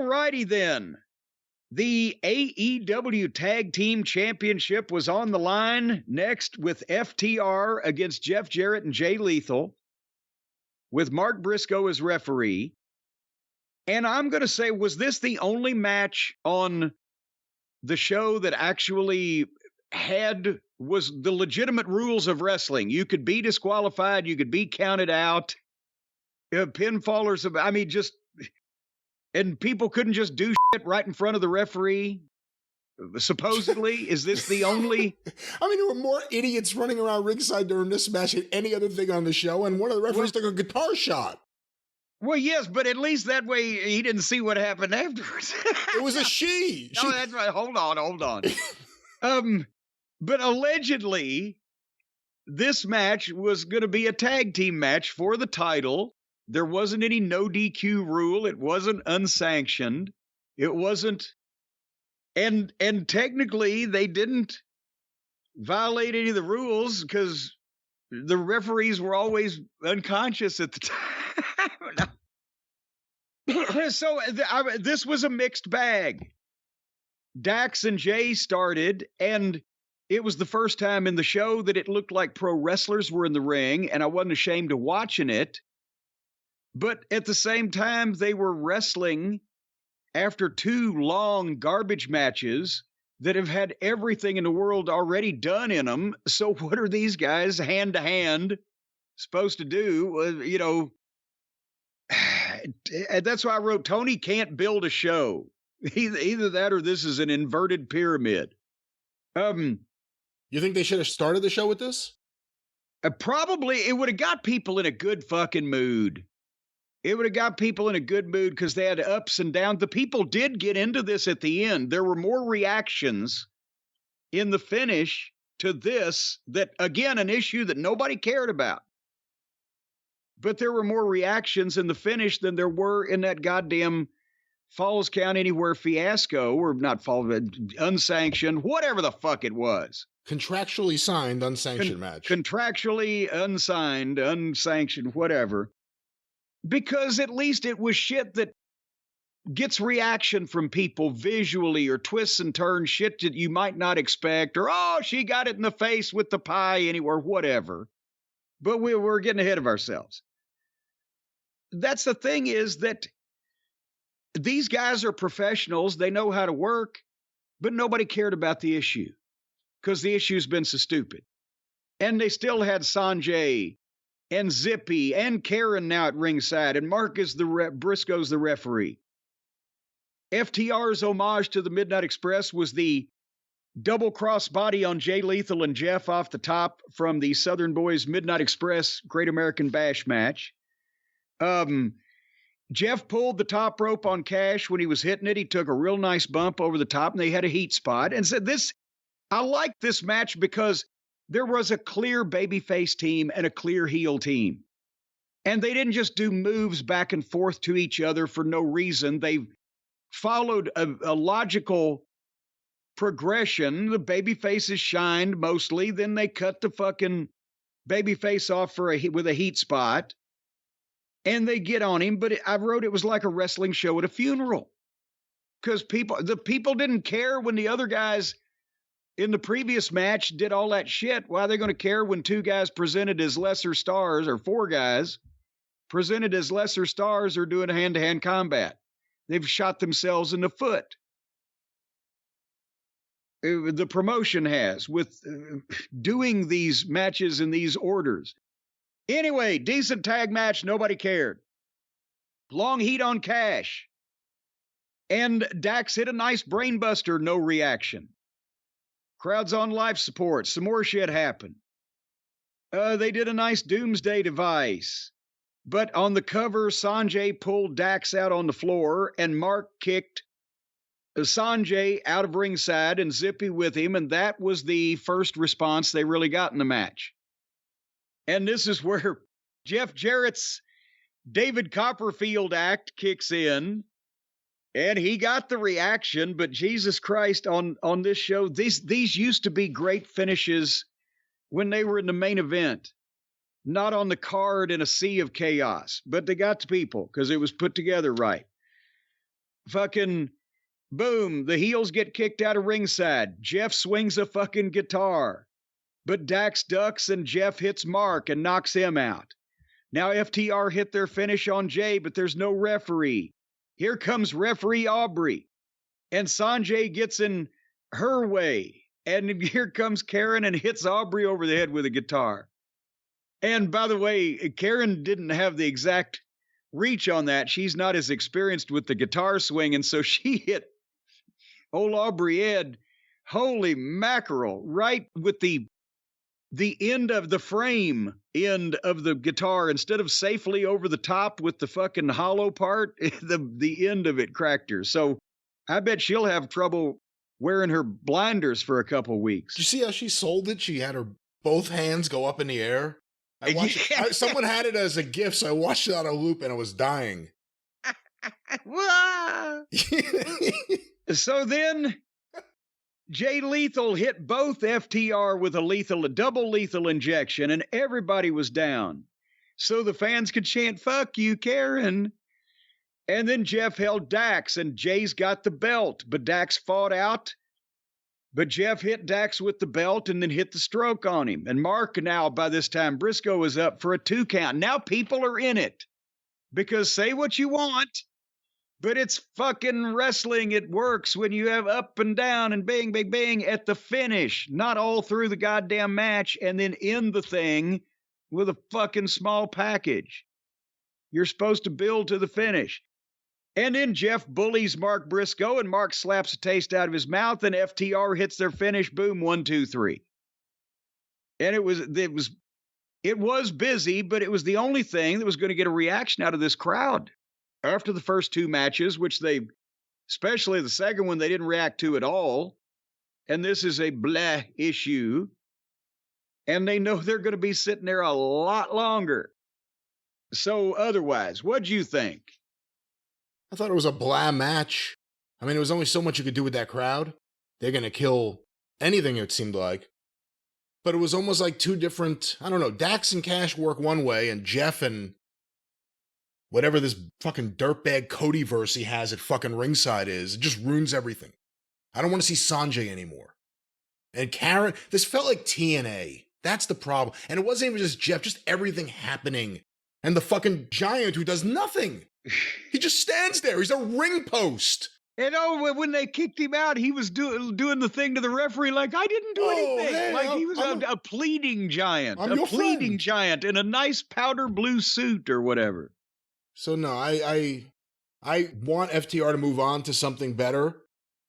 All righty then. The AEW Tag Team Championship was on the line next with FTR against Jeff Jarrett and Jay Lethal, with Mark Briscoe as referee. And I'm going to say, was this the only match on the show that actually was the legitimate rules of wrestling? You could be disqualified, you could be counted out, pinfallers, and people couldn't just do shit right in front of the referee. Supposedly, is this the only? There were more idiots running around ringside during this match than any other thing on the show, and one of the referees took a guitar shot. Well, yes, but at least that way he didn't see what happened afterwards. It was a she. Oh, that's right. Hold on. But allegedly, this match was going to be a tag team match for the title. There wasn't any no DQ rule. It wasn't unsanctioned. It wasn't. And technically, they didn't violate any of the rules because the referees were always unconscious at the time. So this was a mixed bag. Dax and Jay started, and it was the first time in the show that it looked like pro wrestlers were in the ring, and I wasn't ashamed of watching it. But at the same time, they were wrestling after 2 long garbage matches that have had everything in the world already done in them. So what are these guys hand to hand supposed to do? That's why I wrote, Tony can't build a show. Either that or this is an inverted pyramid. You think they should have started the show with this? Probably. It would have got people in a good fucking mood. It would have got people in a good mood because they had ups and downs. The people did get into this at the end. There were more reactions in the finish to this, that, again, an issue that nobody cared about. But there were more reactions in the finish than there were in that goddamn Falls Count Anywhere fiasco, or not unsanctioned, whatever the fuck it was. Contractually signed, unsanctioned match. Contractually unsigned, unsanctioned, whatever. Because at least it was shit that gets reaction from people visually, or twists and turns, shit that you might not expect, or, oh, she got it in the face with the pie anywhere, whatever. But we're getting ahead of ourselves. That's the thing, is that these guys are professionals. They know how to work, but nobody cared about the issue because the issue's been so stupid. And they still had Sanjay and Zippy and Karen now at ringside, and Mark is Briscoe's the referee. FTR's homage to the Midnight Express was the double cross body on Jay Lethal and Jeff off the top from the Southern Boys Midnight Express Great American Bash match. Jeff pulled the top rope on Cash when he was hitting it. He took a real nice bump over the top, and they had a heat spot. And said, I like this match because there was a clear babyface team and a clear heel team. And they didn't just do moves back and forth to each other for no reason. They followed a logical progression. The babyfaces shined mostly. Then they cut the fucking babyface off with a heat spot. And they get on him. But I wrote it was like a wrestling show at a funeral. Because the people didn't care when the other guys in the previous match did all that shit. Why are they going to care when 2 guys presented as lesser stars, or 4 guys presented as lesser stars, are doing hand-to-hand combat? They've shot themselves in the foot. The promotion has, with doing these matches in these orders. Anyway, decent tag match. Nobody cared. Long heat on Cash. And Dax hit a nice brainbuster. No reaction. Crowd's on life support. Some more shit happened. They did a nice doomsday device. But on the cover, Sanjay pulled Dax out on the floor, and Mark kicked Sanjay out of ringside and Zippy with him, and that was the first response they really got in the match. And this is where Jeff Jarrett's David Copperfield act kicks in. And he got the reaction, but Jesus Christ, on this show, these used to be great finishes when they were in the main event, not on the card in a sea of chaos, but they got to people because it was put together right. fucking boom, the heels get kicked out of ringside. Jeff swings a fucking guitar. But Dax ducks and Jeff hits Mark and knocks him out. Now FTR hit their finish on Jay, but there's no referee. Here comes referee Aubrey. And Sanjay gets in her way. And here comes Karen and hits Aubrey over the head with a guitar. And by the way, Karen didn't have the exact reach on that. She's not as experienced with the guitar swing, and so she hit old Aubrey Ed, holy mackerel, right with the end of the frame end of the guitar. Instead of safely over the top with the fucking hollow part, the end of it cracked her. So I bet she'll have trouble wearing her blinders for a couple weeks. Did you see how she sold it? She had her both hands go up in the air. I watched it. Someone had it as a gift, so I watched it on a loop and I was dying. So then Jay Lethal hit both FTR with a double lethal injection, and everybody was down. So the fans could chant, "Fuck you, Karen." And then Jeff held Dax, and Jay's got the belt, but Dax fought out. But Jeff hit Dax with the belt and then hit the stroke on him. And Mark now, by this time, Briscoe is up for a 2 count. Now people are in it. Because say what you want, but it's fucking wrestling. It works when you have up and down and bang, bang, bang at the finish. Not all through the goddamn match and then end the thing with a fucking small package. You're supposed to build to the finish. And then Jeff bullies Mark Briscoe, and Mark slaps a taste out of his mouth, and FTR hits their finish. Boom, 1, 2, 3. And it was busy, but it was the only thing that was going to get a reaction out of this crowd. After the first 2 matches, which especially the second one, they didn't react to at all. And this is a blah issue. And they know they're going to be sitting there a lot longer. So otherwise, what'd you think? I thought it was a blah match. I mean, there was only so much you could do with that crowd. They're going to kill anything, it seemed like. But it was almost like 2 different, I don't know, Dax and Cash work one way, and Jeff and whatever this fucking dirtbag Cody verse he has at fucking ringside is, it just ruins everything. I don't want to see Sanjay anymore. And Karen, this felt like TNA. That's the problem. And it wasn't even just Jeff, just everything happening. And the fucking giant who does nothing. He just stands there. He's a ring post. And when they kicked him out, he was doing the thing to the referee like, I didn't do anything. Hey, like he was a pleading giant. I'm a pleading friend. Giant in a nice powder blue suit or whatever. So no, I want FTR to move on to something better.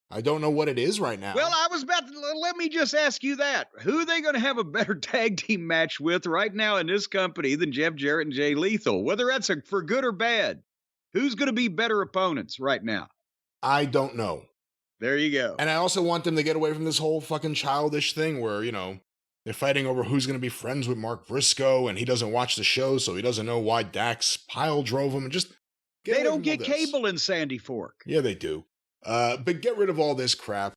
I don't know what it is right now. Well, I was about to, let me just ask you that. Who are they going to have a better tag team match with right now in this company than Jeff Jarrett and Jay Lethal? Whether that's for good or bad. Who's going to be better opponents right now? I don't know. There you go. And I also want them to get away from this whole fucking childish thing where, you know, they're fighting over who's going to be friends with Mark Briscoe, and he doesn't watch the show, so he doesn't know why Dax pile drove him. And just they don't get cable in Sandy Fork. Yeah, they do. But get rid of all this crap.